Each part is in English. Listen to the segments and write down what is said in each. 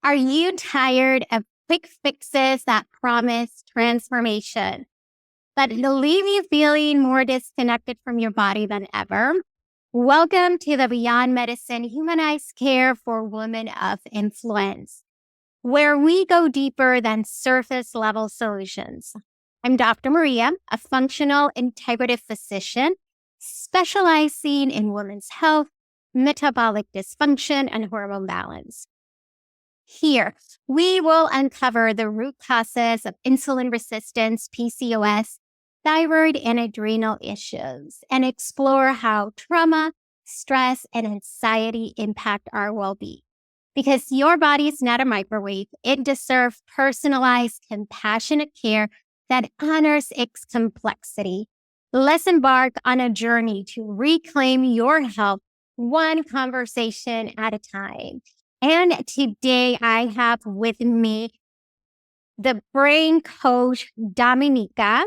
Are you tired of quick fixes that promise transformation, but leave you feeling more disconnected from your body than ever? Welcome to the Beyond Medicine Humanized Care for Women of Influence, where we go deeper than surface level solutions. I'm Dr. Maria, a functional integrative physician specializing in women's health, metabolic dysfunction, and hormone balance. Here, we will uncover the root causes of insulin resistance, PCOS, thyroid, and adrenal issues, and explore how trauma, stress, and anxiety impact our well-being. Because your body is not a microwave, it deserves personalized, compassionate care that honors its complexity. Let's embark on a journey to reclaim your health one conversation at a time. And today I have with me the brain coach, Dominika.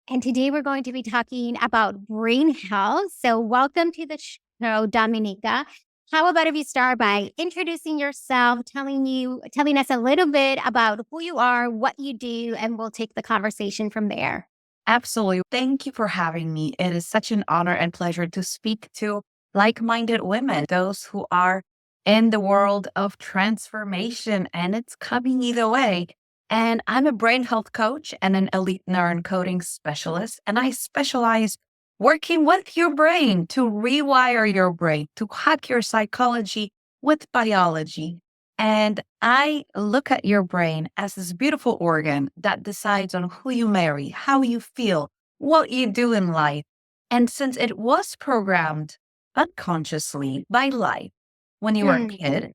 And today we're going to be talking about brain health. So welcome to the show, Dominika. How about if you start by introducing yourself, telling us a little bit about who you are, what you do, and we'll take the conversation from there. Absolutely. Thank you for having me. It is such an honor and pleasure to speak to like-minded women, those who are in the world of transformation, and it's coming either way. And I'm a brain health coach and an elite neuron coding specialist, and I specialize working with your brain to rewire your brain, to hack your psychology with biology. And I look at your brain as this beautiful organ that decides on who you marry, how you feel, what you do in life. And since it was programmed unconsciously by life when you were a kid,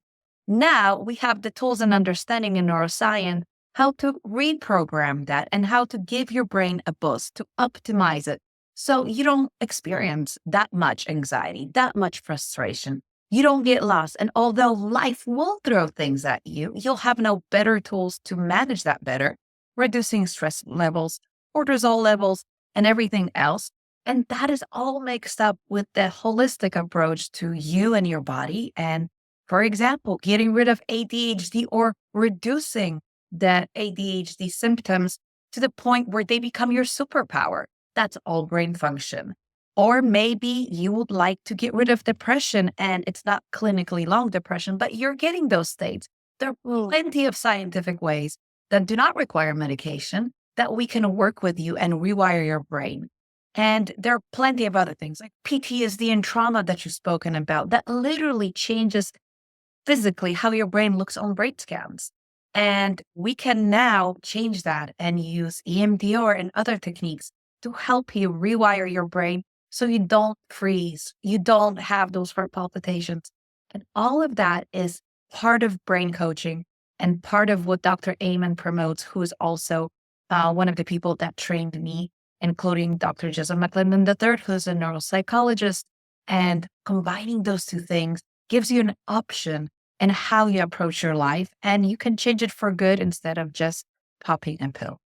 now we have the tools and understanding in neuroscience how to reprogram that and how to give your brain a boost to optimize it so you don't experience that much anxiety, that much frustration. You don't get lost. And although life will throw things at you, you'll have no better tools to manage that better, reducing stress levels, cortisol levels, and everything else. And that is all mixed up with the holistic approach to you and your body. And for example, getting rid of ADHD or reducing the ADHD symptoms to the point where they become your superpower. That's all brain function. Or maybe you would like to get rid of depression and it's not clinically long depression, but you're getting those states. There are plenty of scientific ways that do not require medication that we can work with you and rewire your brain. And there are plenty of other things like PTSD and trauma that you've spoken about that literally changes physically how your brain looks on brain scans. And we can now change that and use EMDR and other techniques to help you rewire your brain so you don't freeze, you don't have those heart palpitations. And all of that is part of brain coaching and part of what Dr. Amen promotes, who is also one of the people that trained me, including Dr. Jessup McClendon III, who's a neuropsychologist. And combining those two things gives you an option in how you approach your life, and you can change it for good instead of just popping a pill.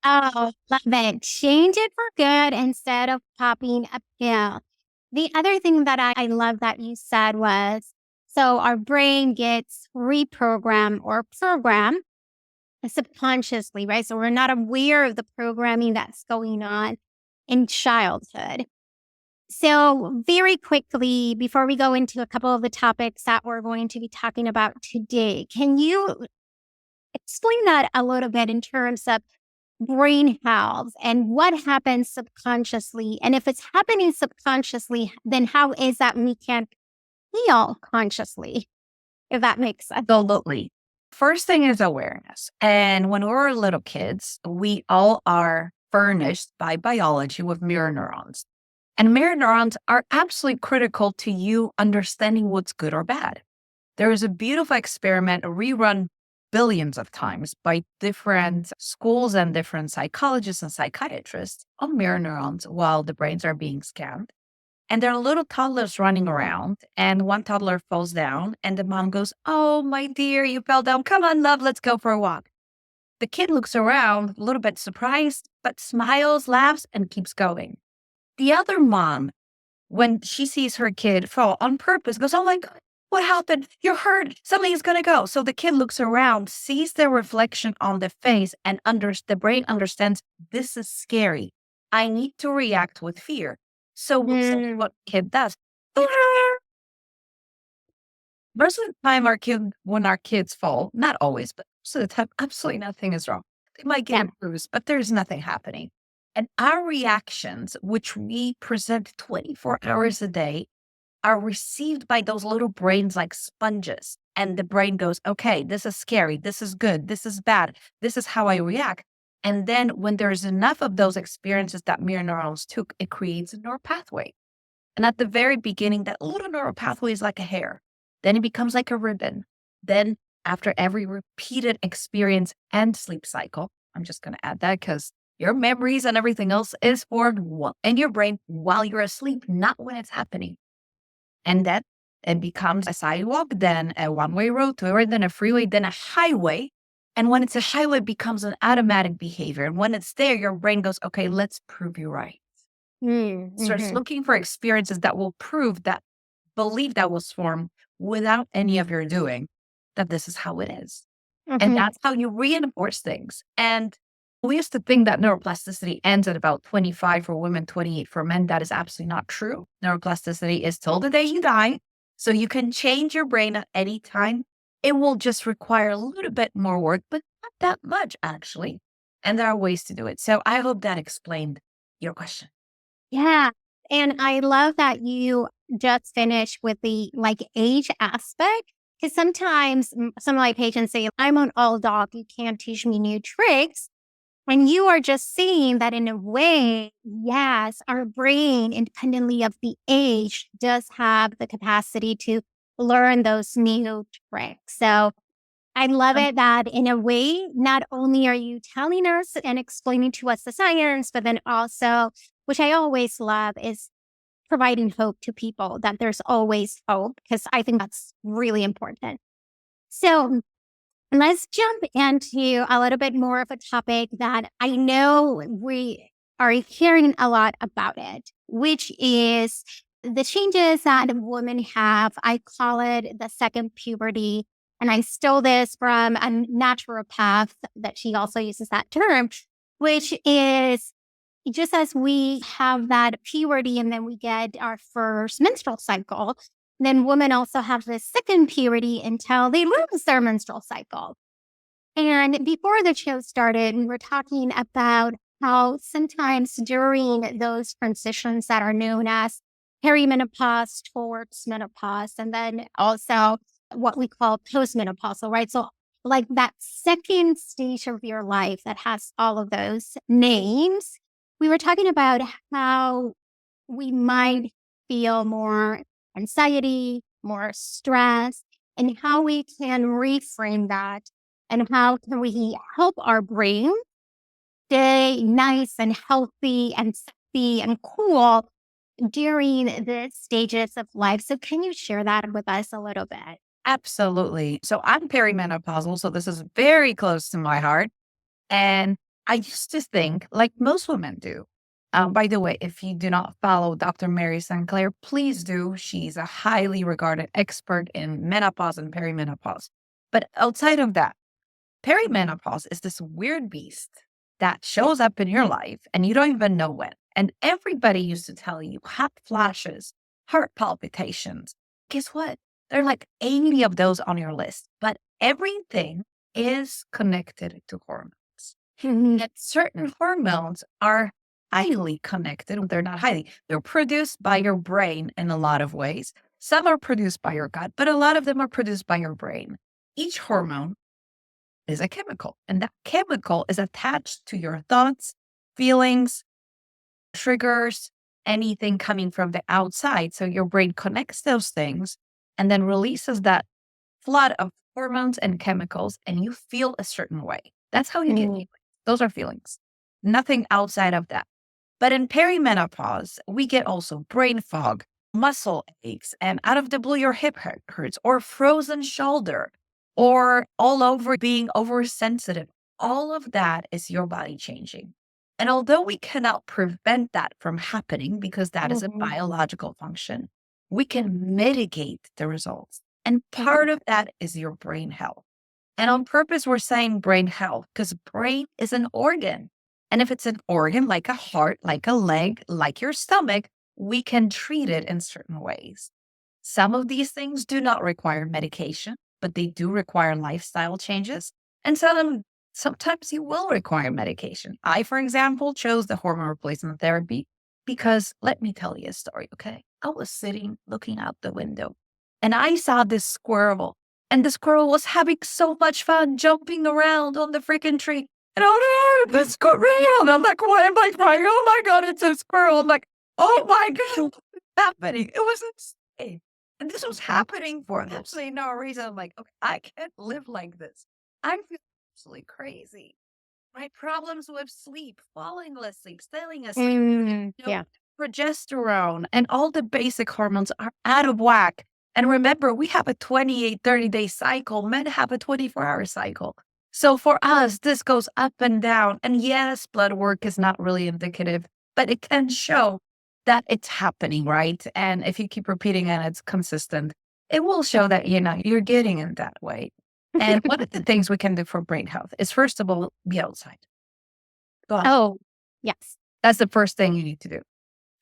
Oh, love it. Change it for good instead of popping a pill. The other thing that I love that you said was, so our brain gets reprogrammed or programmed subconsciously, right? So we're not aware of the programming that's going on in childhood. So very quickly, before we go into a couple of the topics that we're going to be talking about today, can you explain that a little bit in terms of brain health and what happens subconsciously? And if it's happening subconsciously, then how is that we can heal consciously, if that makes sense? Absolutely. First thing is awareness. And when we're little kids, we all are furnished by biology with mirror neurons. And mirror neurons are absolutely critical to you understanding what's good or bad. There is a beautiful experiment rerun billions of times by different schools and different psychologists and psychiatrists on mirror neurons while the brains are being scanned. And there are little toddlers running around, and one toddler falls down, and the mom goes, "Oh, my dear, you fell down. Come on, love, let's go for a walk." The kid looks around, a little bit surprised, but smiles, laughs, and keeps going. The other mom, when she sees her kid fall on purpose, goes, "Oh my God, what happened? You're hurt. Something's going to go. So the kid looks around, sees the reflection on the face, and the brain understands this is scary. I need to react with fear. So what the kid does. Most of the time, when our kids fall, not always, but most of the time, absolutely nothing is wrong. They might get a bruise, but there's nothing happening. And our reactions, which we present 24 hours a day, are received by those little brains like sponges. And the brain goes, okay, this is scary. This is good. This is bad. This is how I react. And then when there's enough of those experiences that mirror neurons took, it creates a neural pathway. And at the very beginning, that little neural pathway is like a hair. Then it becomes like a ribbon. Then after every repeated experience and sleep cycle, I'm just going to add that because your memories and everything else is formed in your brain while you're asleep, not when it's happening. And that it becomes a sidewalk, then a one-way road, then a freeway, then a highway. And when it's a highway, it becomes an automatic behavior. And when it's there, your brain goes, okay, let's prove you right. Starts looking for experiences that will prove that belief that was formed without any of your doing, that this is how it is. And that's how you reinforce things. And we used to think that neuroplasticity ends at about 25 for women, 28 for men. That is absolutely not true. Neuroplasticity is till the day you die. So you can change your brain at any time. It will just require a little bit more work, but not that much, actually. And there are ways to do it. So I hope that explained your question. Yeah. And I love that you just finished with the age aspect. Because sometimes some of my patients say, I'm an old dog. You can't teach me new tricks. And you are just seeing that in a way, yes, our brain, independently of the age, does have the capacity to learn those new tricks. So I love it that in a way, not only are you telling us and explaining to us the science, but then also, which I always love, is providing hope to people that there's always hope, because I think that's really important. So let's jump into a little bit more of a topic that I know we are hearing a lot about it, which is the changes that women have. I call it the second puberty. And I stole this from a naturopath that she also uses that term, which is just as we have that puberty and then we get our first menstrual cycle, then women also have this second puberty until they lose their menstrual cycle. And before the show started, we were talking about how sometimes during those transitions that are known as perimenopause towards menopause, and then also what we call postmenopausal, right? So that second stage of your life that has all of those names, we were talking about how we might feel more anxiety, more stress, and how we can reframe that and how can we help our brain stay nice and healthy and sexy and cool during the stages of life. So can you share that with us a little bit? Absolutely. So I'm perimenopausal, so this is very close to my heart. And I used to think, like most women do. By the way, if you do not follow Dr. Mary Sinclair, please do. She's a highly regarded expert in menopause and perimenopause. But outside of that, perimenopause is this weird beast that shows up in your life and you don't even know when. And everybody used to tell you hot flashes, heart palpitations. Guess what? There are like 80 of those on your list, but everything is connected to hormones. That certain hormones are highly connected. They're not highly, they're produced by your brain in a lot of ways. Some are produced by your gut, but a lot of them are produced by your brain. Each hormone is a chemical, and that chemical is attached to your thoughts, feelings, triggers, anything coming from the outside. So your brain connects those things and then releases that flood of hormones and chemicals, and you feel a certain way. That's how you get feelings. Those are feelings, nothing outside of that. But in perimenopause, we get also brain fog, muscle aches, and out of the blue, your hip hurts, or frozen shoulder, or all over being oversensitive. All of that is your body changing. And although we cannot prevent that from happening because that is a biological function, we can mitigate the results. And part of that is your brain health. And on purpose, we're saying brain health because brain is an organ. And if it's an organ like a heart, like a leg, like your stomach, we can treat it in certain ways. Some of these things do not require medication, but they do require lifestyle changes. And sometimes you will require medication. I, for example, chose the hormone replacement therapy because let me tell you a story, okay? I was sitting looking out the window and I saw this squirrel, and the squirrel was having so much fun jumping around on the freaking tree. And oh no, the squirrel. And I'm like, why am I crying? Oh my God, it's a squirrel. I'm like, oh my God, what's happening? It was insane. And this was happening for absolutely no reason. I'm like, okay, I can't live like this. I'm feeling absolutely crazy. My problems with sleep, falling asleep, staying asleep, Yeah. progesterone, and all the basic hormones are out of whack. And remember, we have a 28, 30-day cycle. Men have a 24-hour cycle. So for us, this goes up and down. And yes, blood work is not really indicative, but it can show that it's happening, right? And if you keep repeating and it's consistent, it will show that, you're getting in that way. And one of the things we can do for brain health is, first of all, be outside. Go on. Oh, yes. That's the first thing you need to do.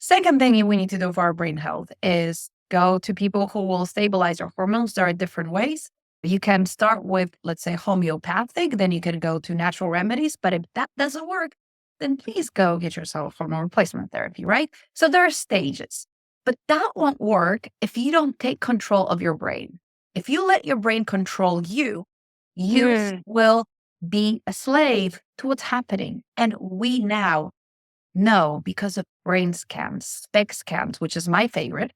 Second thing we need to do for our brain health is go to people who will stabilize your hormones. There are different ways. You can start with, let's say, homeopathic, then you can go to natural remedies. But if that doesn't work, then please go get yourself hormone replacement therapy, right? So there are stages, but that won't work if you don't take control of your brain. If you let your brain control you, you will be a slave to what's happening. And we now know, because of brain scans, SPECT scans, which is my favorite.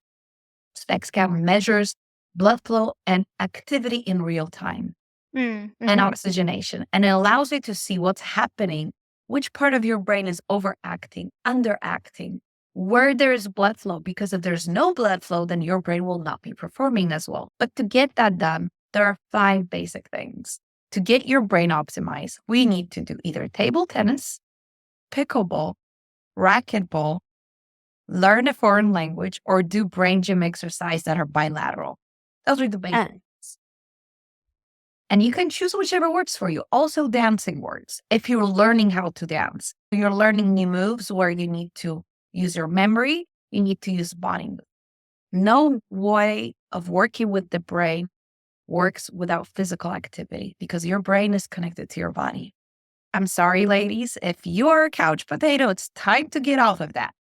SPECT scan measures blood flow and activity in real time and oxygenation. And it allows you to see what's happening, which part of your brain is overacting, underacting, where there is blood flow. Because if there's no blood flow, then your brain will not be performing as well. But to get that done, there are 5 basic things. To get your brain optimized, we need to do either table tennis, pickleball, racquetball, learn a foreign language, or do brain gym exercise that are bilateral. Those are the basics. And you can choose whichever works for you. Also, dancing works. If you're learning how to dance, you're learning new moves where you need to use your memory, you need to use body movement. No way of working with the brain works without physical activity, because your brain is connected to your body. I'm sorry, ladies, if you are a couch potato, it's time to get off of that.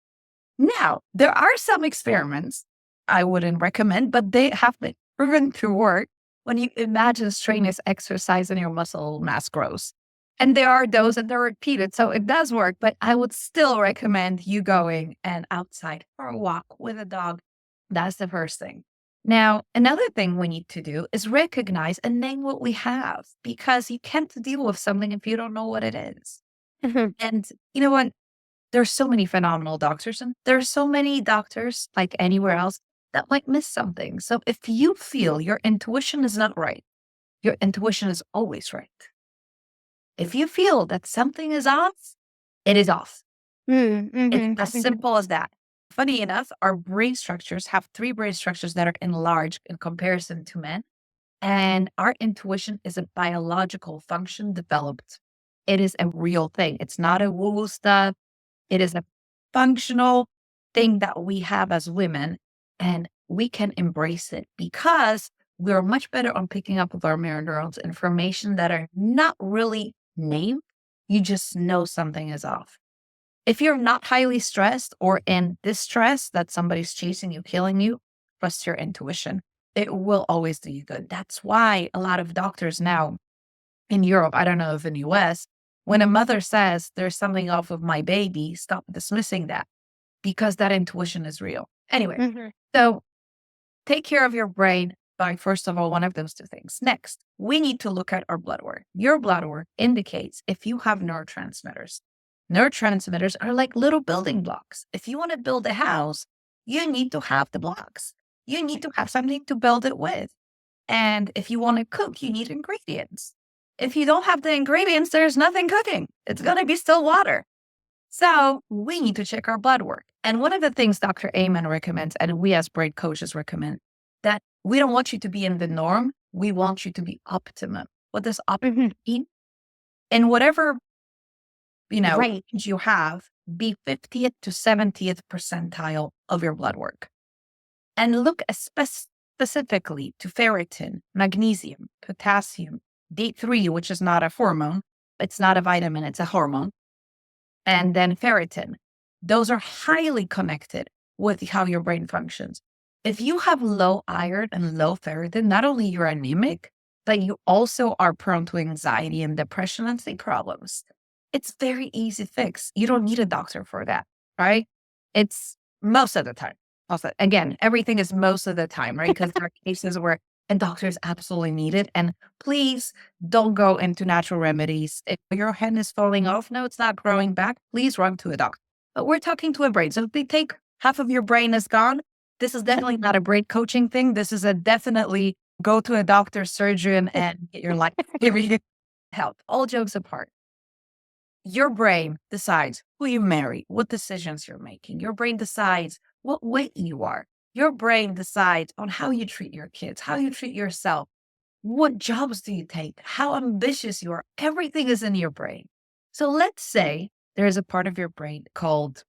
Now, there are some experiments I wouldn't recommend, but they have been proven to work when you imagine strenuous exercise and your muscle mass grows. And there are those and they're repeated, so it does work, but I would still recommend you going and outside for a walk with a dog. That's the first thing. Now, another thing we need to do is recognize and name what we have, because you can't deal with something if you don't know what it is. And you know what? There's so many phenomenal doctors, and there's so many doctors, like anywhere else, that might miss something. So if you feel your intuition is not right, your intuition is always right. If you feel that something is off, it is off. It's as simple as that. Funny enough, our brain structures have 3 brain structures that are enlarged in comparison to men. And our intuition is a biological function developed. It is a real thing. It's not a woo-woo stuff. It is a functional thing that we have as women, and we can embrace it because we're much better on picking up with our mirror neurons information that are not really named. You just know something is off. If you're not highly stressed or in distress that somebody's chasing you, killing you, trust your intuition. It will always do you good. That's why a lot of doctors now in Europe, I don't know if in the US, when a mother says there's something off with my baby, stop dismissing that, because that intuition is real. Anyway, so take care of your brain by, first of all, one of those 2 things. Next, we need to look at our blood work. Your blood work indicates if you have neurotransmitters. Neurotransmitters are like little building blocks. If you want to build a house, you need to have the blocks. You need to have something to build it with. And if you want to cook, you need ingredients. If you don't have the ingredients, there's nothing cooking. It's going to be still water. So we need to check our blood work. And one of the things Dr. Amen recommends, and we as brain coaches recommend, that We don't want you to be in the norm. We want you to be optimum. What does optimum mean? In whatever, Right. range you have, be 50th to 70th percentile of your blood work. And look specifically to ferritin, magnesium, potassium, D3, which is not a hormone. It's not a vitamin, it's a hormone. And then ferritin. Those are highly connected with how your brain functions. If you have low iron and low ferritin, not only you're anemic, but you also are prone to anxiety and depression and sleep problems. It's very easy fix. You don't need a doctor for that, right? It's most of the time. Also, again, everything is most of the time, right? Because there are cases where a doctor is absolutely needed. And please don't go into natural remedies. If your hand is falling off, no, it's not growing back, please run to a doctor. But we're talking to a brain. So if they take half of your brain is gone, this is definitely not a brain coaching thing. This is a definitely go to a doctor, surgeon, and get your life help. All jokes apart. Your brain decides who you marry, what decisions you're making. Your brain decides what weight you are. Your brain decides on how you treat your kids, how you treat yourself. What jobs do you take? How ambitious you are? Everything is in your brain. So let's say there is a part of your brain called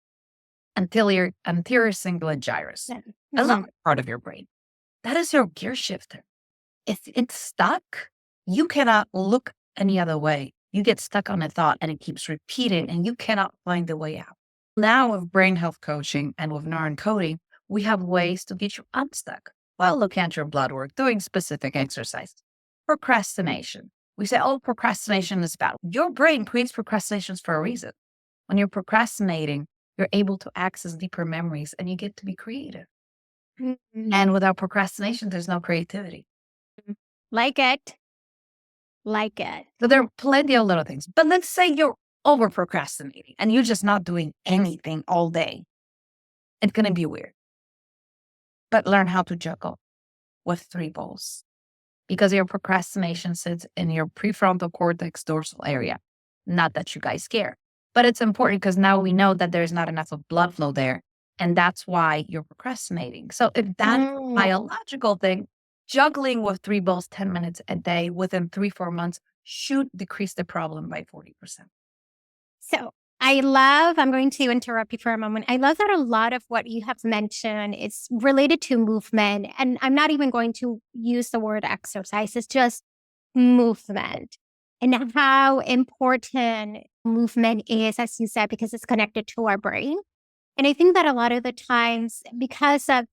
anterior cingulate gyrus, a little part of your brain. That is your gear shifter. If it's stuck, you cannot look any other way. You get stuck on a thought and it keeps repeating and you cannot find the way out. Now with brain health coaching and with neuron coding, we have ways to get you unstuck while looking at your blood work, doing specific exercises. Procrastination. We say, oh, procrastination is bad. Your brain creates procrastinations for a reason. When you're procrastinating, you're able to access deeper memories and you get to be creative. And without procrastination, there's no creativity. Like it. Like it. So there are plenty of little things. But let's say you're over procrastinating and you're just not doing anything all day. It's going to be weird. But learn how to juggle with 3 balls because your procrastination sits in your prefrontal cortex dorsal area. Not that you guys care, but it's important because now we know that there's not enough of blood flow there. And that's why you're procrastinating. So if that's a biological thing, juggling with 3 balls 10 minutes a day within 3-4 months should decrease the problem by 40%. So I'm going to interrupt you for a moment. I love that a lot of what you have mentioned is related to movement. And I'm not even going to use the word exercise. It's just movement and how important movement is, as you said, because it's connected to our brain. And I think that a lot of the times, because of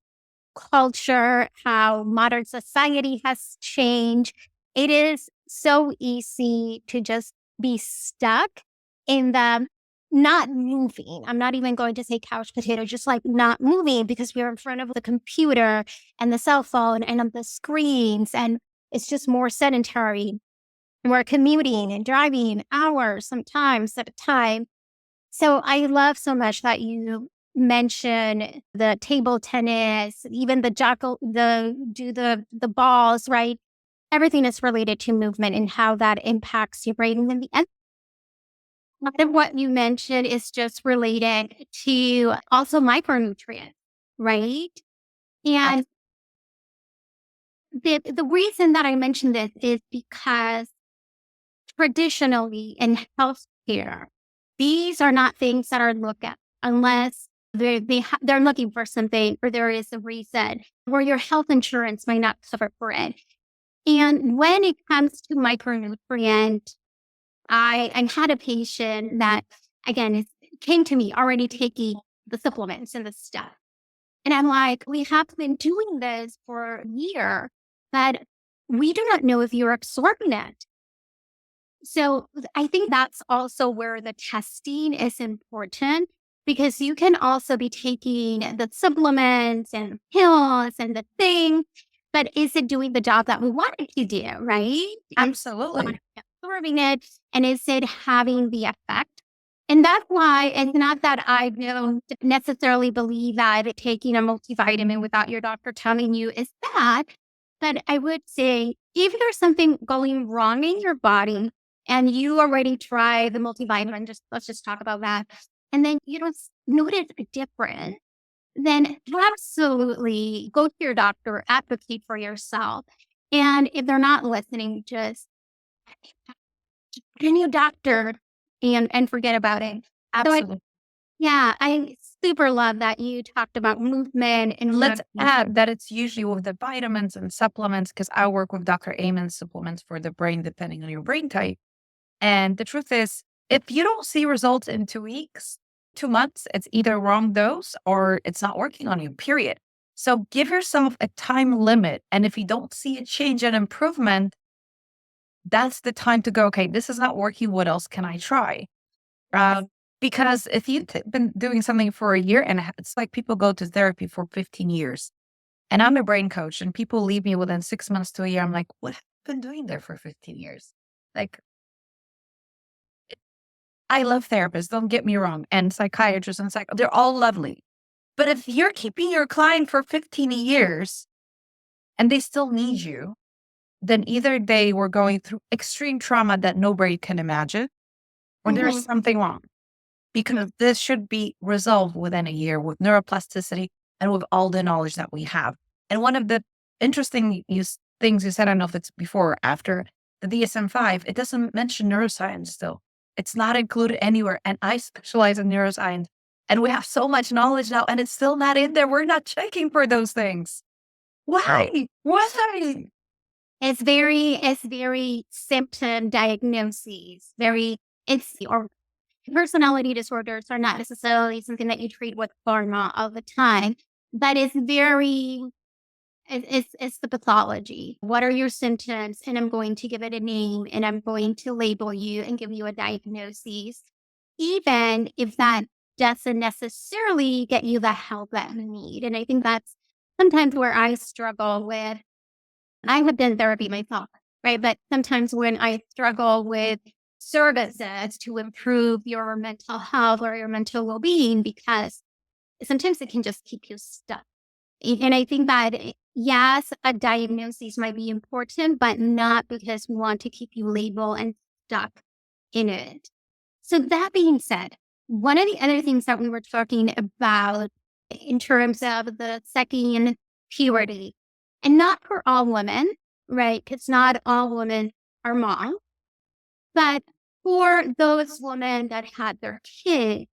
culture, how modern society has changed, it is so easy to just be stuck in the not moving. I'm not even going to say couch potato, just like not moving because we're in front of the computer and the cell phone and of the screens. And it's just more sedentary. We're commuting and driving hours sometimes at a time. So I love so much that you mention the table tennis, even the balls, right? Everything is related to movement and how that impacts your brain. And then the end of what you mentioned is just related to also micronutrients, right? And the reason that I mentioned this is because traditionally in healthcare, these are not things that are looked at unless they're looking for something or there is a reason where your health insurance might not cover for it. And when it comes to micronutrient, I had a patient that, again, came to me already taking the supplements and the stuff. And I'm like, we have been doing this for a year, but we do not know if you're absorbing it. So I think that's also where the testing is important because you can also be taking the supplements and pills and the thing, but is it doing the job that we want it to do, right? Absolutely. Absorbing it, and is it having the effect? And that's why it's not that I don't necessarily believe that taking a multivitamin without your doctor telling you is bad, but I would say if there's something going wrong in your body, and you already try the multivitamin, let's just talk about that. And then you don't notice a difference. then absolutely go to your doctor, advocate for yourself. And if they're not listening, just any doctor and forget about it. Absolutely. Yeah, I super love that you talked about movement and Let's add that it's usually with the vitamins and supplements, because I work with Dr. Amen's supplements for the brain, depending on your brain type. And the truth is, if you don't see results in 2 weeks, 2 months, it's either wrong dose or it's not working on you, period. So give yourself a time limit. And if you don't see a change and improvement, that's the time to go, okay, this is not working. What else can I try? Uh, because if you've been doing something for a year, and it's like people go to therapy for 15 years, and I'm a brain coach, and people leave me within 6 months to a year. I'm like, what have you been doing there for 15 years? Like, I love therapists, don't get me wrong, and psychiatrists and they're all lovely. But if you're keeping your client for 15 years and they still need you, then either they were going through extreme trauma that nobody can imagine, or there's something wrong. Because this should be resolved within a year with neuroplasticity and with all the knowledge that we have. And one of the interesting things you said, I don't know if it's before or after the DSM-5, it doesn't mention neuroscience still. It's not included anywhere. And I specialize in neuroscience. And we have so much knowledge now, and it's still not in there. We're not checking for those things. Why? Why? It's very symptom diagnoses. Or personality disorders are not necessarily something that you treat with pharma all the time, but it's the pathology. What are your symptoms? And I'm going to give it a name, and I'm going to label you and give you a diagnosis, even if that doesn't necessarily get you the help that you need. And I think that's sometimes where I struggle with. I have done therapy myself, right? But sometimes when I struggle with services to improve your mental health or your mental well-being, because sometimes it can just keep you stuck. And I think that, yes, a diagnosis might be important, but not because we want to keep you labeled and stuck in it. So that being said, one of the other things that we were talking about in terms of the second puberty, and not for all women, right? Because not all women are moms, but for those women that had their kids,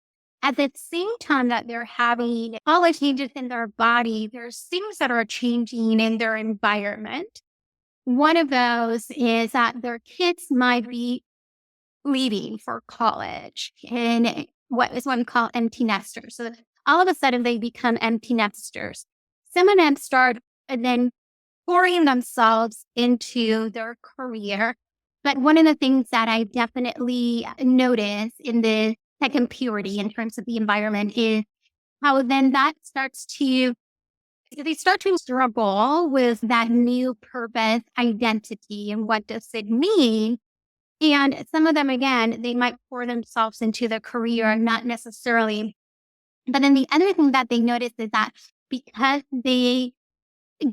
at the same time that they're having all the changes in their body, there's things that are changing in their environment. One of those is that their kids might be leaving for college and what is one called empty nesters. So all of a sudden they become empty nesters. Some of them start and then pouring themselves into their career. But one of the things that I definitely notice in the second puberty in terms of the environment is how then they start to struggle with that new purpose identity and what does it mean. And some of them, again, they might pour themselves into the career, not necessarily. But then the other thing that they notice is that because they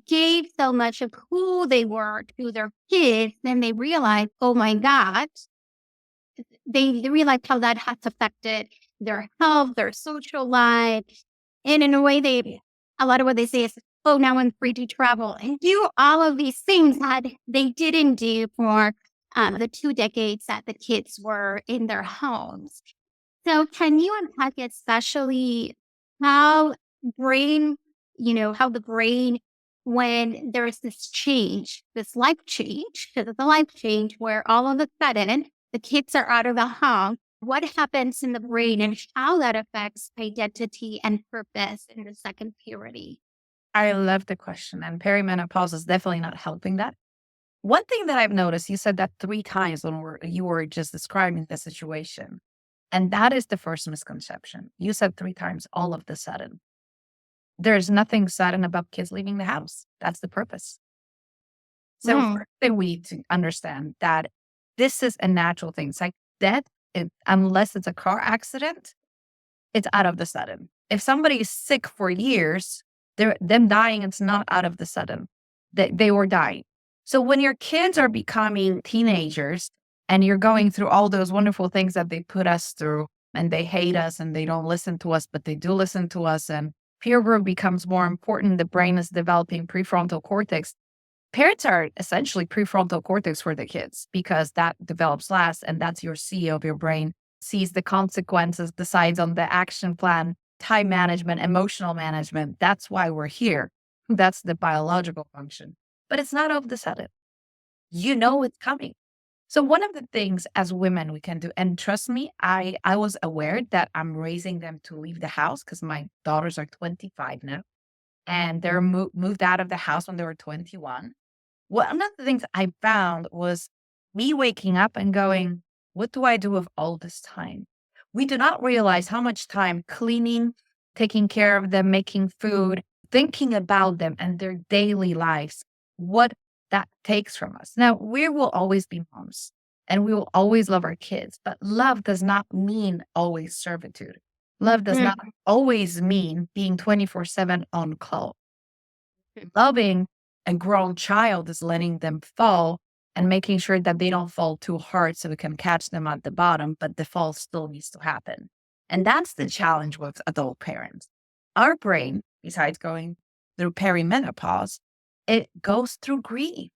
gave so much of who they were to their kids, then they realize, oh my God, they realize how that has affected their health, their social life. And in a way, a lot of what they say is, oh, now I'm free to travel and do all of these things that they didn't do for the 2 decades that the kids were in their homes. So can you unpack especially how brain, how the brain, when there's this change, this life change, because it's a life change where all of a sudden the kids are out of the home, what happens in the brain and how that affects identity and purpose in the second puberty? I love the question. And perimenopause is definitely not helping that. One thing that I've noticed, you said that 3 times when you were just describing the situation. And that is the first misconception. You said 3 times all of the sudden. There's nothing sudden about kids leaving the house. That's the purpose. So first we need to understand that this is a natural thing. It's like death, unless it's a car accident, it's out of the sudden. If somebody is sick for years, them dying, it's not out of the sudden. They were dying. So when your kids are becoming teenagers and you're going through all those wonderful things that they put us through, and they hate us and they don't listen to us, but they do listen to us, and peer group becomes more important, the brain is developing prefrontal cortex. Parents are essentially prefrontal cortex for the kids because that develops last, and that's your CEO of your brain, sees the consequences, decides on the action plan, time management, emotional management. That's why we're here. That's the biological function. But it's not all of the sudden. You know it's coming. So one of the things as women we can do, and trust me, I was aware that I'm raising them to leave the house because my daughters are 25 now, and they're moved out of the house when they were 21. One of the things I found was me waking up and going, what do I do with all this time? We do not realize how much time cleaning, taking care of them, making food, thinking about them and their daily lives, what that takes from us. Now, we will always be moms and we will always love our kids, but love does not mean always servitude. Love does not always mean being 24/7 on call. Loving a grown child is letting them fall and making sure that they don't fall too hard so we can catch them at the bottom, but the fall still needs to happen. And that's the challenge with adult parents. Our brain, besides going through perimenopause, it goes through grief.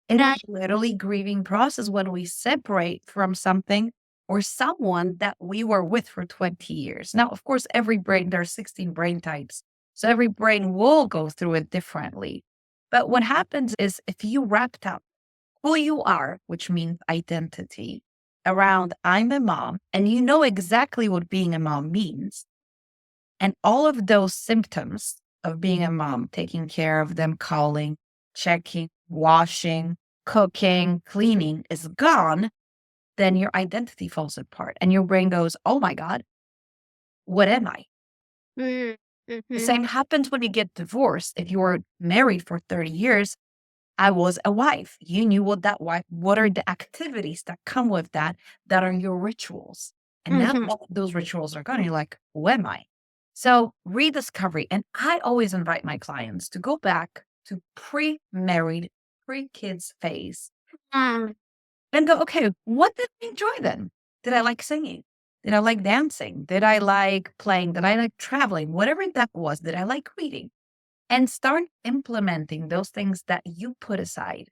It is literally grieving process when we separate from something or someone that we were with for 20 years. Now, of course, every brain, there are 16 brain types. So every brain will go through it differently. But what happens is if you wrapped up who you are, which means identity, around I'm a mom, and you know exactly what being a mom means, and all of those symptoms of being a mom, taking care of them, calling, checking, washing, cooking, cleaning is gone, then your identity falls apart and your brain goes, oh my God, what am I? The same happens when you get divorced. If you were married for 30 years, I was a wife. You knew what that wife, what are the activities that come with that are your rituals. And now all of those rituals are gone. You're like, who am I? So rediscovery. And I always invite my clients to go back to pre-married, pre-kids phase and go, okay, what did I enjoy then? Did I like singing? Did I like dancing? Did I like playing? Did I like traveling? Whatever that was, did I like reading? And start implementing those things that you put aside.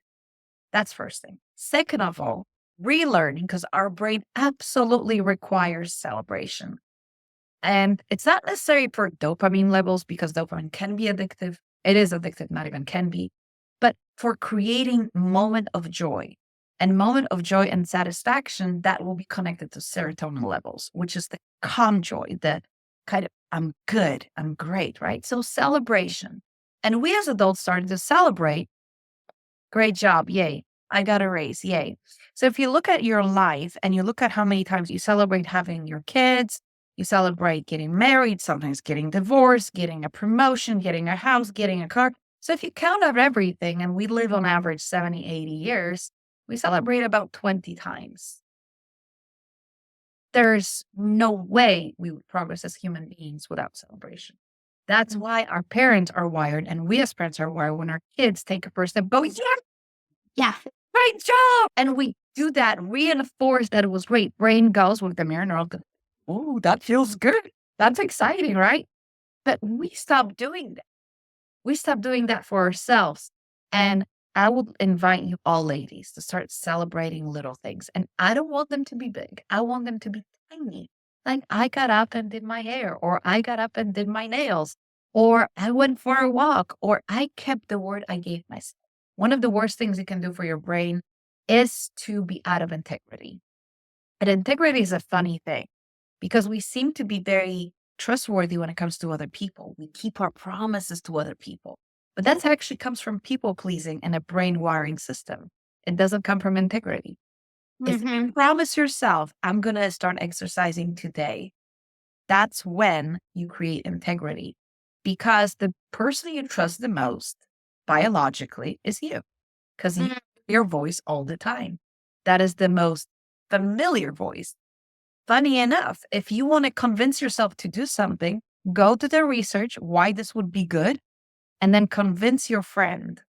That's first thing. Second of all, relearning, because our brain absolutely requires celebration. And it's not necessary for dopamine levels because dopamine can be addictive. It is addictive, not even can be. But for creating moment of joy and satisfaction that will be connected to serotonin levels, which is the calm joy, the kind of I'm good, I'm great, right? So celebration. And we as adults started to celebrate. Great job. Yay. I got a raise. Yay. So if you look at your life and you look at how many times you celebrate having your kids, you celebrate getting married, sometimes getting divorced, getting a promotion, getting a house, getting a car. So if you count out everything, and we live on average 70, 80 years, we celebrate about 20 times. There's no way we would progress as human beings without celebration. That's why our parents are wired, and we as parents are wired when our kids take a first step, go, yeah, great job. And we do that, reinforce that it was great. Brain goes with the mirror neuron, oh, that feels good. That's exciting, right? But we stop doing that. We stop doing that for ourselves. And I would invite you all ladies to start celebrating little things. And I don't want them to be big. I want them to be tiny. Like I got up and did my hair, or I got up and did my nails, or I went for a walk, or I kept the word I gave myself. One of the worst things you can do for your brain is to be out of integrity. And integrity is a funny thing because we seem to be very trustworthy when it comes to other people. We keep our promises to other people. But that actually comes from people pleasing and a brain wiring system. It doesn't come from integrity. If you promise yourself, I'm going to start exercising today, that's when you create integrity. Because the person you trust the most biologically is you, because you hear your voice all the time. That is the most familiar voice. Funny enough, if you want to convince yourself to do something, go to the research why this would be good, and then convince your friend.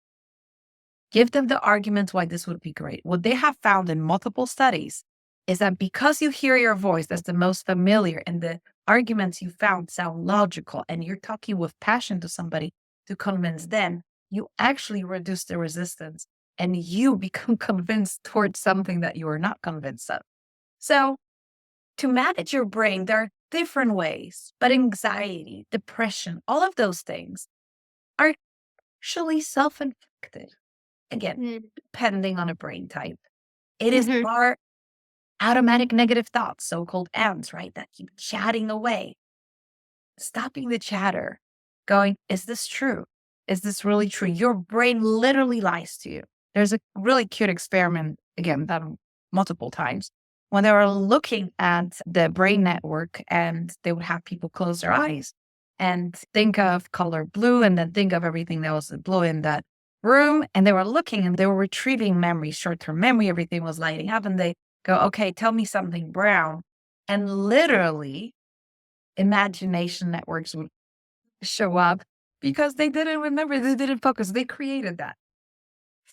Give them the arguments why this would be great. What they have found in multiple studies is that because you hear your voice, that's the most familiar and the arguments you found sound logical and you're talking with passion to somebody to convince them, you actually reduce the resistance and you become convinced towards something that you are not convinced of. So, to manage your brain, there are different ways, but anxiety, depression, all of those things are actually self inflicted. Again, depending on a brain type. It is our automatic negative thoughts, so called AMS, right? That keep chatting away. Stopping the chatter, going, is this true? Is this really true? Your brain literally lies to you. There's a really cute experiment, again, done multiple times, when they were looking at the brain network and they would have people close their eyes and think of color blue and then think of everything that was blue in that room. And they were looking and they were retrieving memory, short-term memory, everything was lighting up. And they go, okay, tell me something brown. And literally, imagination networks would show up because they didn't remember, they didn't focus, they created that.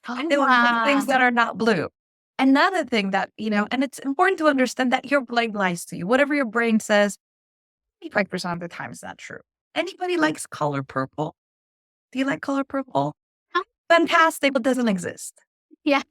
And they were things that are not blue. Another thing that, and it's important to understand that your brain lies to you. Whatever your brain says, 85% of the time is not true. Anybody likes color purple? Do you like color purple? Fantastic, but doesn't exist. Yeah.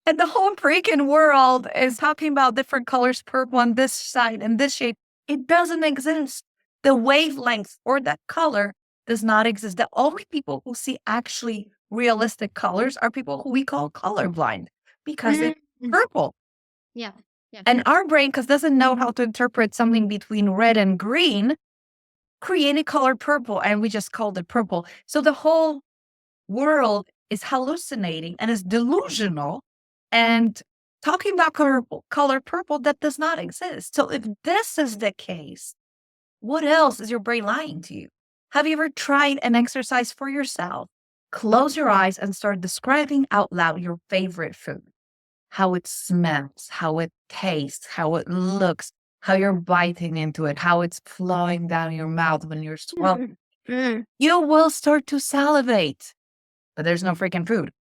And the whole freaking world is talking about different colors, purple on this side and this shape. It doesn't exist. The wavelength for that color does not exist. The only people who see actually realistic colors are people who we call colorblind because it's purple. Yeah. And our brain, because doesn't know how to interpret something between red and green, created color purple and we just called it purple. So the whole world is hallucinating and is delusional and talking about color purple that does not exist. So if this is the case, what else is your brain lying to you? Have you ever tried an exercise for yourself? Close your eyes and start describing out loud your favorite food, how it smells, how it tastes, how it looks, how you're biting into it, how it's flowing down your mouth when you're swallowing. You will start to salivate, but there's no freaking food.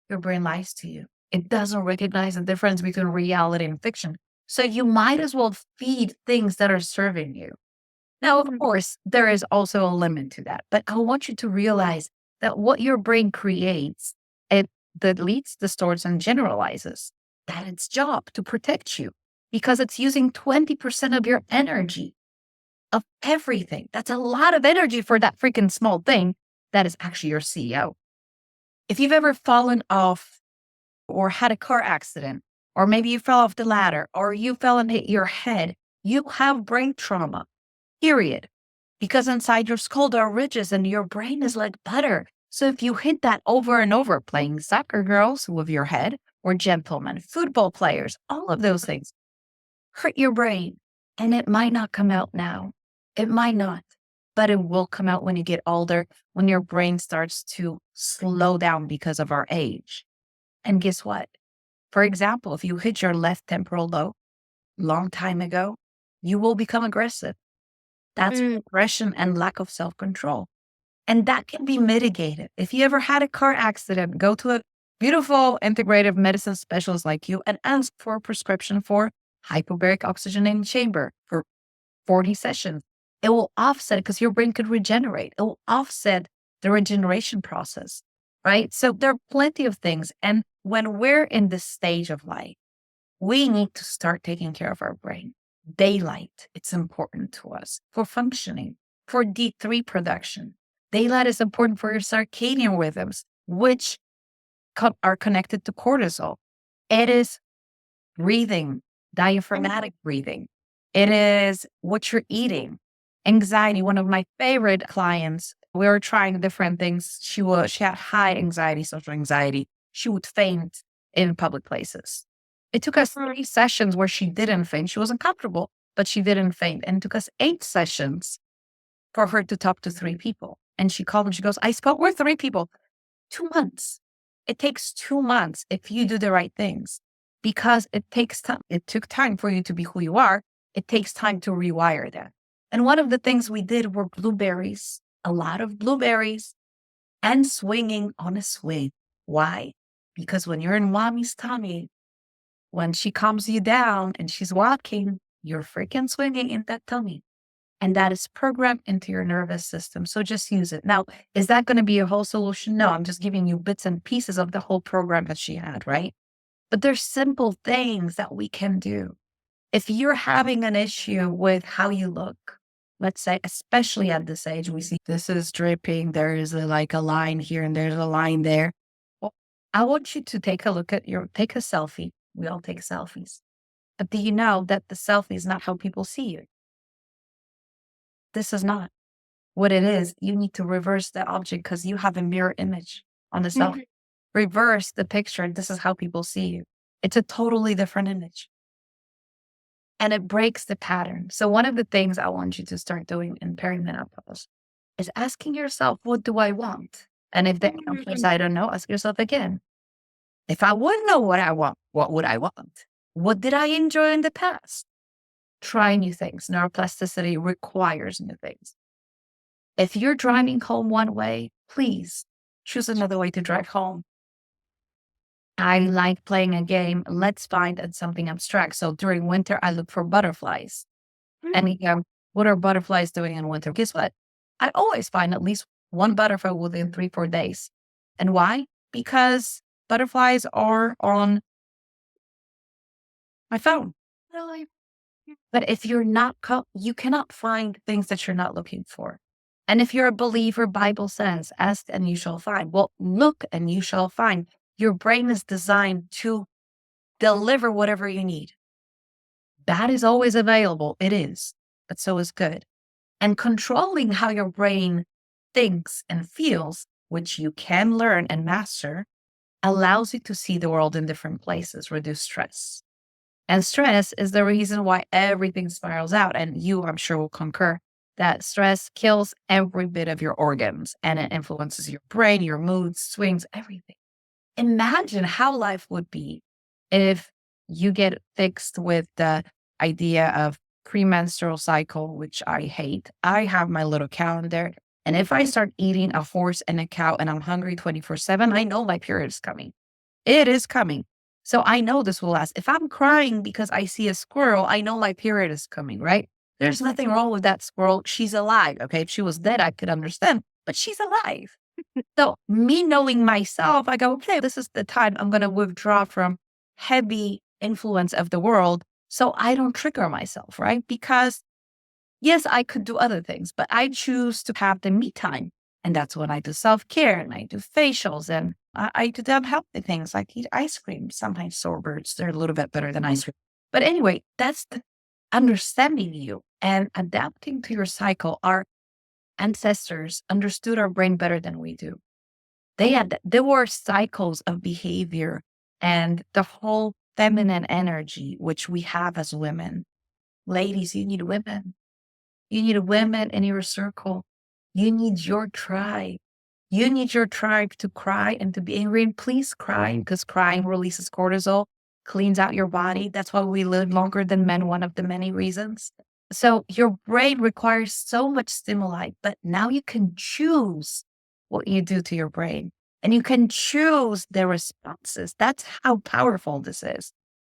Your brain lies to you. It doesn't recognize the difference between reality and fiction. So you might as well feed things that are serving you. Now, of course, there is also a limit to that, but I want you to realize that what your brain creates, it deletes, distorts, and generalizes. That's its job to protect you because it's using 20% of your energy of everything. That's a lot of energy for that freaking small thing that is actually your CEO. If you've ever fallen off or had a car accident, or maybe you fell off the ladder, or you fell and hit your head, you have brain trauma, period. Because inside your skull, there are ridges and your brain is like butter. So if you hit that over and over, playing soccer girls with your head, or gentlemen, football players, all of those things hurt your brain. And it might not come out now. It might not, but it will come out when you get older, when your brain starts to slow down because of our age. And guess what? For example, if you hit your left temporal lobe long time ago, you will become aggressive. That's aggression and lack of self-control. And that can be mitigated. If you ever had a car accident, go to a beautiful integrative medicine specialist like you and ask for a prescription for hyperbaric oxygenating chamber for 40 sessions. It will offset because your brain could regenerate. It will offset the regeneration process, right? So there are plenty of things. And when we're in this stage of life, we need to start taking care of our brain. Daylight, it's important to us for functioning, for D3 production. Daylight is important for your circadian rhythms, which are connected to cortisol. It is breathing, diaphragmatic breathing. It is what you're eating. Anxiety, one of my favorite clients, we were trying different things. She had high anxiety, social anxiety. She would faint in public places. It took us 3 sessions where she didn't faint. She wasn't comfortable, but she didn't faint. And it took us 8 sessions for her to talk to 3 people. And she called and she goes, I spoke with 3 people. 2 months. It takes 2 months if you do the right things because it takes time. It took time for you to be who you are. It takes time to rewire that. And one of the things we did were blueberries, a lot of blueberries, and swinging on a swing. Why? Because when you're in mommy's tummy, when she calms you down and she's walking, you're freaking swinging in that tummy. And that is programmed into your nervous system. So just use it. Now, is that going to be a whole solution? No, I'm just giving you bits and pieces of the whole program that she had, right? But there's simple things that we can do. If you're having an issue with how you look, let's say, especially at this age, we see this is dripping, there is a line here and there's a line there. Well, I want you to take a look at take a selfie. We all take selfies. But do you know that the selfie is not how people see you? This is not what it is. You need to reverse the object because you have a mirror image on the selfie. Reverse the picture, and this is how people see you. It's a totally different image. And it breaks the pattern. So one of the things I want you to start doing in perimenopause is asking yourself, what do I want? And if the answer is, I don't know, ask yourself again. If I would know what I want, what would I want? What did I enjoy in the past? Try new things. Neuroplasticity requires new things. If you're driving home one way, please choose another way to drive home. I like playing a game. Let's find something abstract. So during winter, I look for butterflies. And what are butterflies doing in winter? Guess what? I always find at least one butterfly within 3-4 days. And why? Because butterflies are on my phone. Really? But if you're not, you cannot find things that you're not looking for. And if you're a believer, Bible says, ask and you shall find. Well, look and you shall find. Your brain is designed to deliver whatever you need. That is always available. It is, but so is good. And controlling how your brain thinks and feels, which you can learn and master, allows you to see the world in different places, reduce stress. And stress is the reason why everything spirals out. And you, I'm sure, will concur that stress kills every bit of your organs and it influences your brain, your moods, swings, everything. Imagine how life would be if you get fixed with the idea of premenstrual cycle, which I hate. I have my little calendar. And if I start eating a horse and a cow and I'm hungry 24/7, I know my period is coming. It is coming. So I know this will last. If I'm crying because I see a squirrel, I know my period is coming, right? There's nothing wrong with that squirrel. She's alive. Okay. If she was dead, I could understand, but she's alive. So me knowing myself, I go, okay, this is the time I'm going to withdraw from heavy influence of the world so I don't trigger myself, right? Because yes, I could do other things, but I choose to have the me time. And that's when I do self-care and I do facials and I do them healthy things like eat ice cream. Sometimes sorbets, they're a little bit better than ice cream. But anyway, that's the understanding you and adapting to your cycle. Our ancestors understood our brain better than we do. There were cycles of behavior and the whole feminine energy, which we have as women. Ladies, you need women. You need women in your circle. You need your tribe. You need your tribe to cry and to be angry. And please cry, because crying releases cortisol, cleans out your body. That's why we live longer than men, one of the many reasons. So your brain requires so much stimuli, but now you can choose what you do to your brain and you can choose the responses. That's how powerful this is.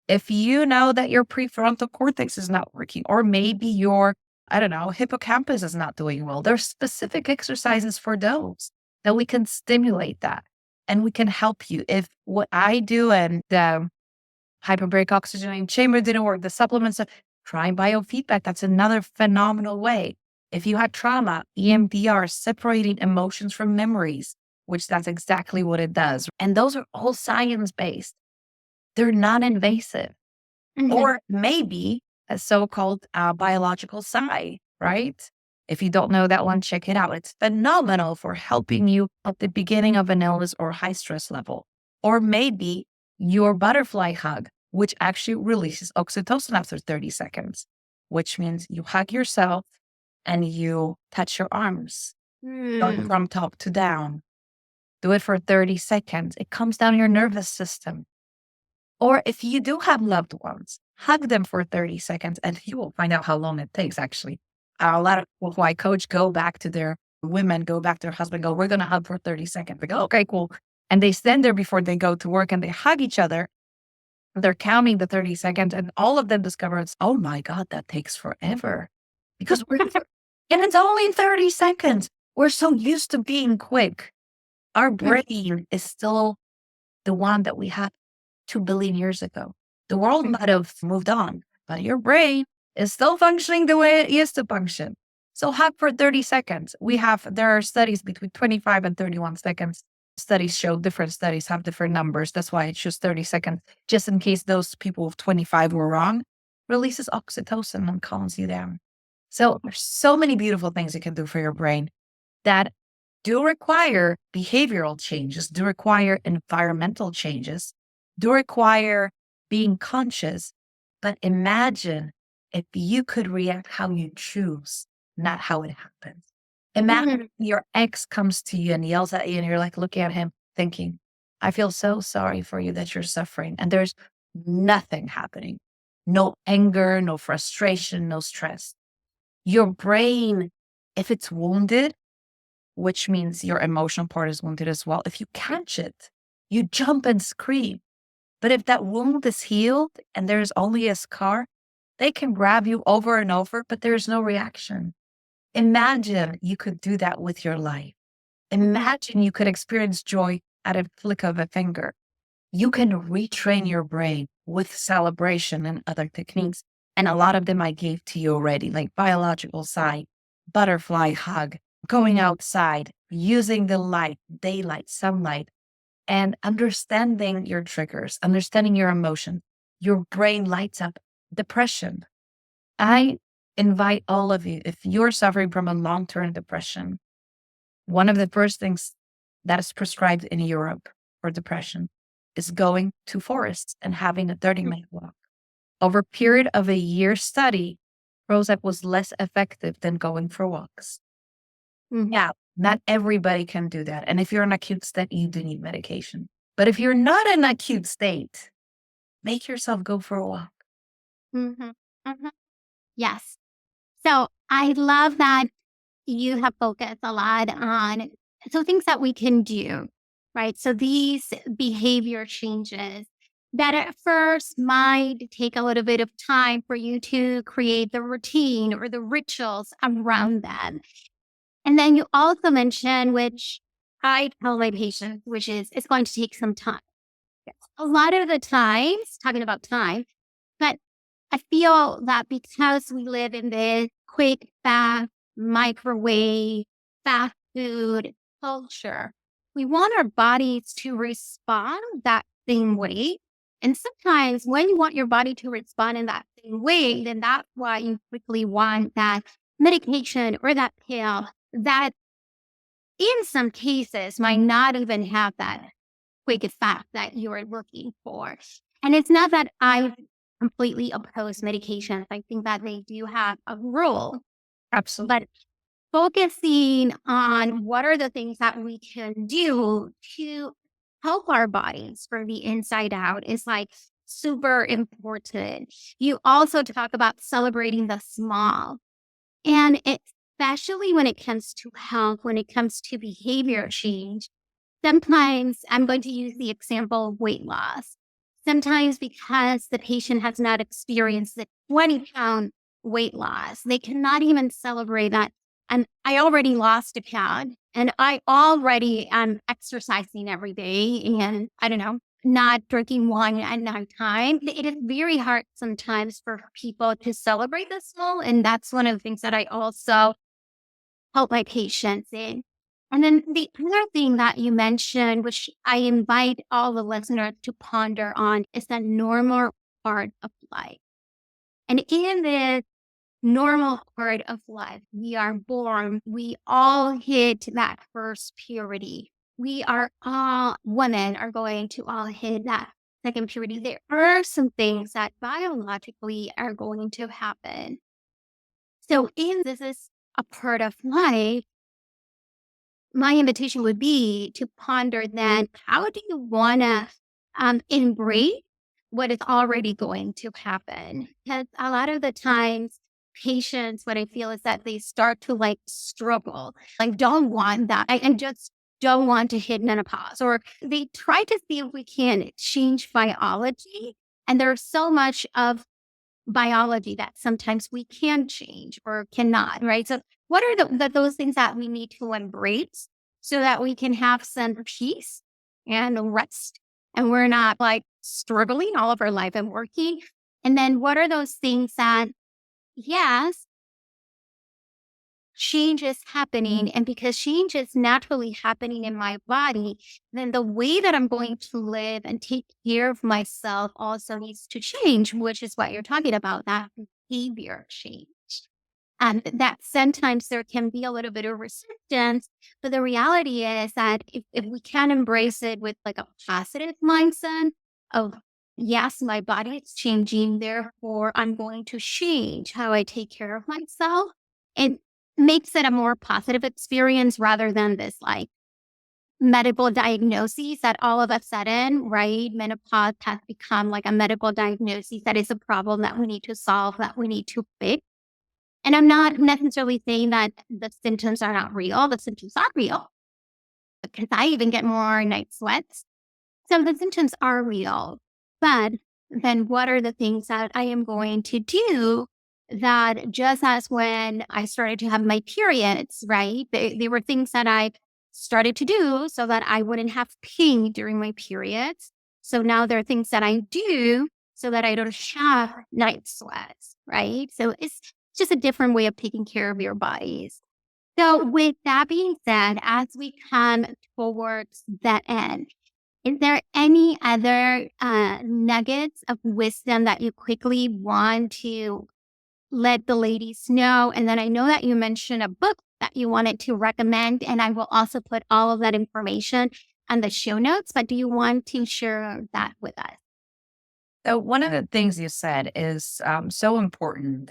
If you know that your prefrontal cortex is not working, or maybe your, I don't know, hippocampus is not doing well, there's specific exercises for those that we can stimulate that and we can help you. If what I do and the hyperbaric oxygenating chamber didn't work, the supplements, try biofeedback. That's another phenomenal way. If you had trauma, EMDR, separating emotions from memories, which that's exactly what it does. And those are all science-based. They're non-invasive. Or maybe a so-called biological psi, right? If you don't know that one, check it out. It's phenomenal for helping you at the beginning of an illness or high stress level. Or maybe your butterfly hug, which actually releases oxytocin after 30 seconds, which means you hug yourself and you touch your arms from top to down. Do it for 30 seconds. It comes down your nervous system. Or if you do have loved ones, hug them for 30 seconds and you will find out how long it takes, actually. A lot of people who I coach go back to their husband, we're going to hug for 30 seconds. They go, okay, cool. And they stand there before they go to work and they hug each other. they're counting the 30 seconds and all of them discover it's, oh my God, that takes forever. Because we're, and it's only 30 seconds. We're so used to being quick. Our brain is still the one that we had 2 billion years ago. The world might have moved on, but your brain is still functioning the way it used to function. So hug for 30 seconds. There are studies between 25 and 31 seconds. Studies show different studies have different numbers. That's why I choose 30 seconds, just in case those people with 25 were wrong. Releases oxytocin and calms you down. So there's so many beautiful things you can do for your brain that do require behavioral changes, do require environmental changes, do require being conscious. But imagine if you could react how you choose, not how it happens. Imagine your ex comes to you and yells at you and you're like looking at him thinking, I feel so sorry for you that you're suffering. And there's nothing happening. No anger, no frustration, no stress. Your brain, if it's wounded, which means your emotional part is wounded as well, if you catch it, you jump and scream. But if that wound is healed and there's only a scar, they can grab you over and over, but there's no reaction. Imagine you could do that with your life. Imagine you could experience joy at a flick of a finger. You can retrain your brain with celebration and other techniques. And a lot of them I gave to you already, like biological side, butterfly hug, going outside, using the light, daylight, sunlight, and understanding your triggers, understanding your emotion. Your brain lights up. Depression. I invite all of you, if you're suffering from a long-term depression, one of the first things that is prescribed in Europe for depression is going to forests and having a 30-minute walk. Over a period of a year study, Prozac was less effective than going for walks. Yeah, not everybody can do that. And if you're in acute state, you do need medication. But if you're not in acute state, make yourself go for a walk. Yes. So I love that you have focused a lot on things that we can do, right? So these behavior changes that at first might take a little bit of time for you to create the routine or the rituals around them. And then you also mentioned, which I tell my patients, which is it's going to take some time. A lot of the times, talking about time, but I feel that because we live in this quick, fast, microwave, fast food culture, we want our bodies to respond that same way. And sometimes when you want your body to respond in that same way, then that's why you quickly want that medication or that pill that in some cases might not even have that quick effect that you're looking for. And it's not that I completely oppose medications. I think that they do have a role. Absolutely. But focusing on what are the things that we can do to help our bodies from the inside out is like super important. You also talk about celebrating the small. And especially when it comes to health, when it comes to behavior change, sometimes I'm going to use the example of weight loss. Sometimes because the patient has not experienced the 20-pound weight loss, they cannot even celebrate that. And I already lost a pound and I already am exercising every day and I don't know, not drinking wine at nighttime. It is very hard sometimes for people to celebrate this small. And that's one of the things that I also help my patients in. And then the other thing that you mentioned, which I invite all the listeners to ponder on, is the normal part of life. And in this normal part of life, we are born, we all hit that first puberty. We are all, women are going to all hit that second puberty. There are some things that biologically are going to happen. So in this is a part of life, my invitation would be to ponder then, how do you want to embrace what is already going to happen? Because a lot of the times, patients, what I feel is that they start to like struggle, like don't want that and just don't want to hit menopause, or they try to see if we can change biology. And there's so much of biology that sometimes we can change or cannot, right? So what are those things that we need to embrace so that we can have some peace and rest and we're not like struggling all of our life and working? And then what are those things that, yes, change is happening. And because change is naturally happening in my body, then the way that I'm going to live and take care of myself also needs to change, which is what you're talking about, that behavior change. And that sometimes there can be a little bit of resistance, but the reality is that if we can embrace it with like a positive mindset of, yes, my body is changing, therefore I'm going to change how I take care of myself. It makes it a more positive experience rather than this like medical diagnoses that all of a sudden, right? Menopause has become like a medical diagnosis that is a problem that we need to solve, that we need to fix. And I'm not necessarily saying that the symptoms are not real. The symptoms are real because I even get more night sweats. So the symptoms are real. But then what are the things that I am going to do that just as when I started to have my periods, right? They were things that I started to do so that I wouldn't have pain during my periods. So now there are things that I do so that I don't have night sweats, right? So it's just a different way of taking care of your bodies. So with that being said, as we come towards that end, is there any other nuggets of wisdom that you quickly want to let the ladies know? And then I know that you mentioned a book that you wanted to recommend, and I will also put all of that information on the show notes. But do you want to share that with us? So one of the things you said is so important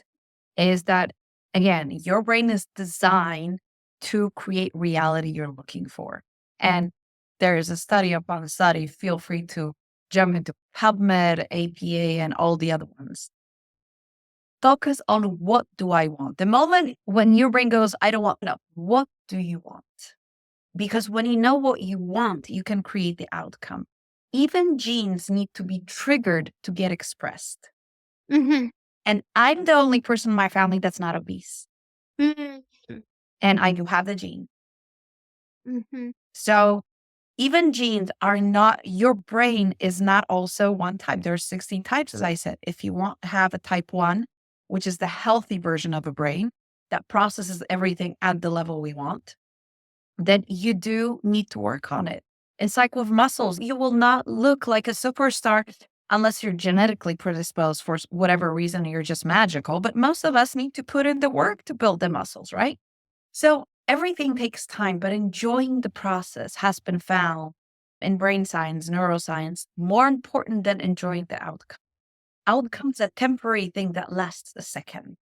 is that, again, your brain is designed to create reality you're looking for. And there is a study upon study. Feel free to jump into PubMed, APA, and all the other ones. Focus on what do I want? The moment when your brain goes, I don't want, no, what do you want? Because when you know what you want, you can create the outcome. Even genes need to be triggered to get expressed. Mm-hmm. And I'm the only person in my family that's not obese. Mm-hmm. And I do have the gene. Mm-hmm. So even genes are not, your brain is not also one type. There's 16 types, as I said. If you want to have a type 1, which is the healthy version of a brain that processes everything at the level we want, then you do need to work on it. It's like with muscles. You will not look like a superstar unless you're genetically predisposed for whatever reason, you're just magical. But most of us need to put in the work to build the muscles, right? So everything takes time, but enjoying the process has been found in brain science, neuroscience, more important than enjoying the outcome. Outcome's a temporary thing that lasts a second.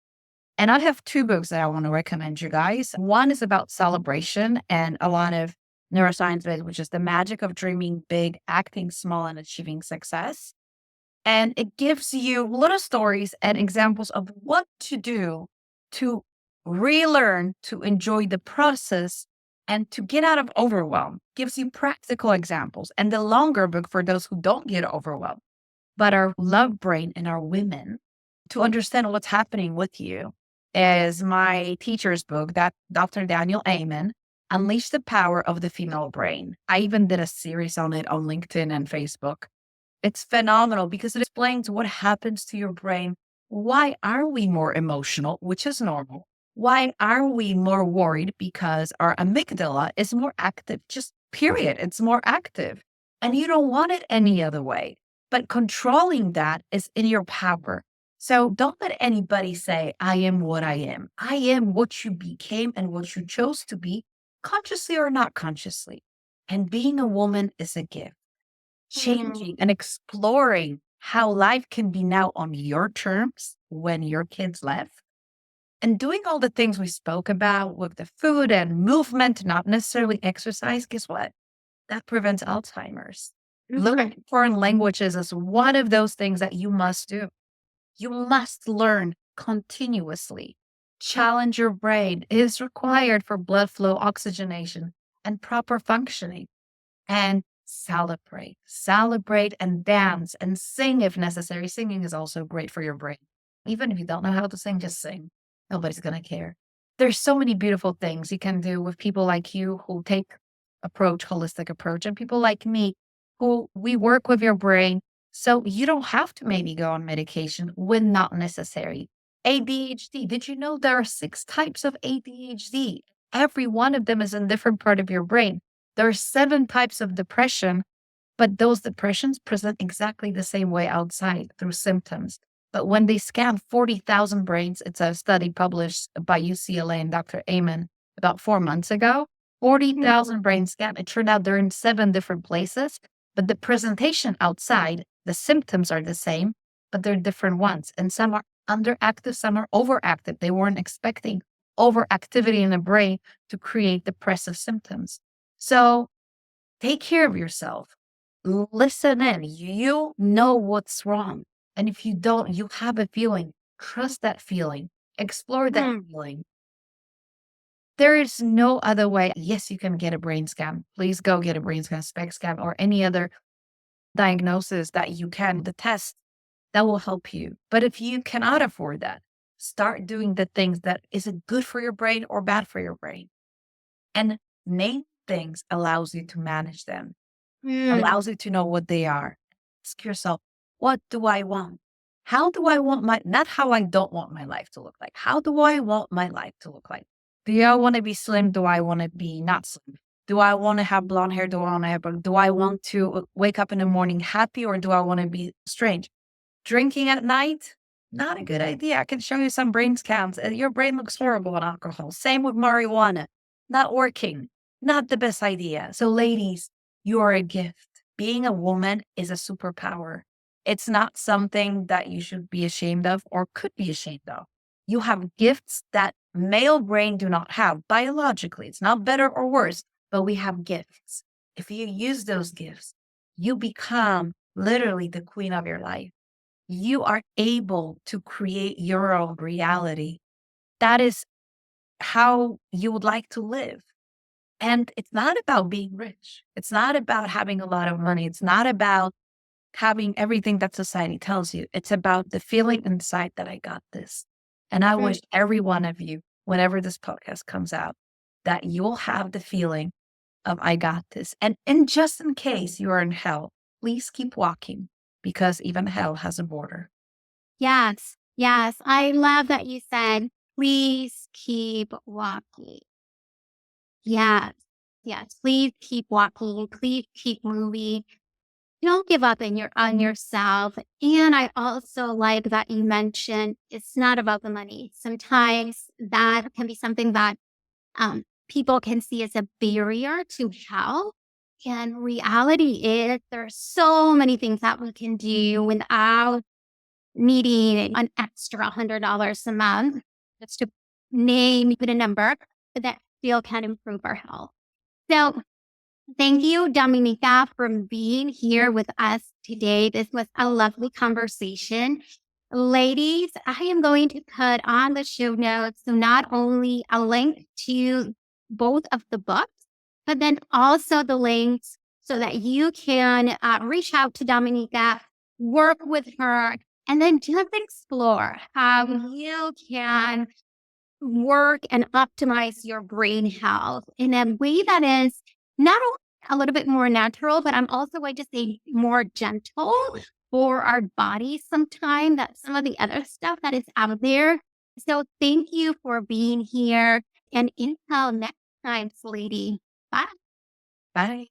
And I have 2 books that I want to recommend you guys. One is about celebration and a lot of neuroscience based, which is the magic of dreaming big, acting small, and achieving success. And it gives you little stories and examples of what to do to relearn to enjoy the process and to get out of overwhelm. Gives you practical examples. And the longer book for those who don't get overwhelmed, but our love brain and our women to understand what's happening with you is my teacher's book, that Dr. Daniel Amen, Unleash the Power of the Female Brain. I even did a series on it on LinkedIn and Facebook. It's phenomenal because it explains what happens to your brain. Why are we more emotional, which is normal? Why are we more worried? Because our amygdala is more active, just period. It's more active. And you don't want it any other way. But controlling that is in your power. So don't let anybody say, I am what I am. I am what you became and what you chose to be, consciously or not consciously. And being a woman is a gift. Changing and exploring how life can be now on your terms when your kids left. And doing all the things we spoke about with the food and movement, not necessarily exercise, guess what? That prevents Alzheimer's. Learning foreign languages is one of those things that you must do. You must learn continuously. Challenge your brain is required for blood flow, oxygenation, and proper functioning. And celebrate and dance and sing if necessary. Singing is also great for your brain. Even if you don't know how to sing, just sing. Nobody's going to care. There's so many beautiful things you can do with people like you who take holistic approach, and people like me who we work with your brain. So you don't have to maybe go on medication when not necessary. ADHD. Did you know there are 6 types of ADHD? Every one of them is in a different part of your brain. There are 7 types of depression, but those depressions present exactly the same way outside through symptoms. But when they scan 40,000 brains, it's a study published by UCLA and Dr. Amen about 4 months ago, 40,000 brain scan. It turned out they're in 7 different places, but the presentation outside, the symptoms are the same, but they're different ones. And some are underactive, some are overactive. They weren't expecting overactivity in the brain to create depressive symptoms. So take care of yourself. Listen in. You know what's wrong. And if you don't, you have a feeling. Trust that feeling. Explore that feeling. There is no other way. Yes, you can get a brain scan. Please go get a brain scan, SPECT scan, or any other diagnosis that you can, the test that will help you. But if you cannot afford that, start doing the things that isn't good for your brain or bad for your brain. And name things allows you to manage them, allows you to know what they are. Ask yourself, what do I want? How do I want not how I don't want my life to look like. How do I want my life to look like? Do I want to be slim? Do I want to be not slim? Do I want to have blonde hair? Do I want to have, do I want to wake up in the morning happy, or do I want to be strange? Drinking at night? Not a good idea. I can show you some brain scans. Your brain looks horrible on alcohol. Same with marijuana. Not working. Not the best idea. So ladies, you are a gift. Being a woman is a superpower. It's not something that you should be ashamed of or could be ashamed of. You have gifts that male brain do not have biologically. It's not better or worse, but we have gifts. If you use those gifts, you become literally the queen of your life. You are able to create your own reality. That is how you would like to live. And it's not about being rich. It's not about having a lot of money. It's not about having everything that society tells you. It's about the feeling inside that I got this. And I wish every one of you, whenever this podcast comes out, that you'll have the feeling of I got this. And just in case you are in hell, please keep walking, because even hell has a border. Yes. I love that you said, please keep walking. Yes. Please keep walking. Please keep moving. Don't give up on yourself. And I also like that you mentioned it's not about the money. Sometimes that can be something that people can see as a barrier to health. And reality is there's so many things that we can do without needing an extra $100 a month, just to put a number, but that still can improve our health. So thank you, Dominika, for being here with us today. This was a lovely conversation. Ladies, I am going to put on the show notes so not only a link to both of the books, but then also the links so that you can reach out to Dominika, work with her, and then just explore how you can work and optimize your brain health in a way that is not only a little bit more natural, but I'm also going to say more gentle for our bodies sometimes, that some of the other stuff that is out there. So thank you for being here. And until next time, lady. Bye. Bye.